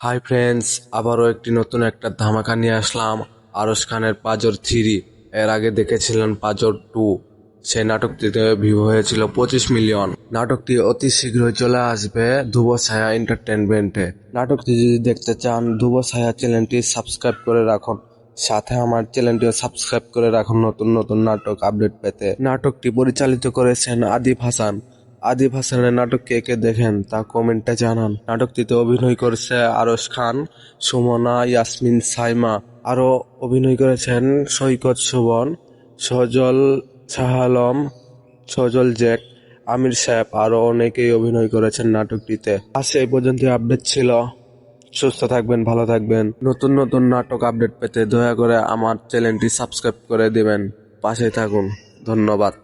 Hi friends, আবারও একটি নতুন একটা ধামাকা নিয়ে আসলাম। আরশ খানের পাজর 3। এর আগে দেখেছিলেন পাজর 2। সেই নাটকটিতে ভিউ হয়েছিল 25 মিলিয়ন। নাটকটি অতি শীঘ্রই চলে আসবে ধ্রুব ছায়া এন্টারটেনমেন্টে। নাটকটি যদি দেখতে চান, ধ্রুব ছায়া চ্যানেলটি সাবস্ক্রাইব করে রাখুন, সাথে আমার চ্যানেলটিও সাবস্ক্রাইব করে রাখুন নতুন নতুন নাটক আপডেট পেতে। নাটকটি পরিচালিত করেছেন আদিব হাসান। আদিব হাসানের নাটক কে কে দেখেন তা কমেন্টে জানান। নাটকটিতে অভিনয় করেছে আরশ খান, সুমনা, ইয়াসমিন, সাইমা। আরও অভিনয় করেছেন সৈকত সুবন, সজল শাহ আলম, সজল জ্যাক, আমির সাহেব, আরও অনেকেই অভিনয় করেছেন নাটকটিতে। আজ এই পর্যন্ত আপডেট ছিল। সুস্থ থাকবেন, ভালো থাকবেন। নতুন নতুন নাটক আপডেট পেতে দয়া করে আমার চ্যানেলটি সাবস্ক্রাইব করে দিবেন। পাশে থাকুন। ধন্যবাদ।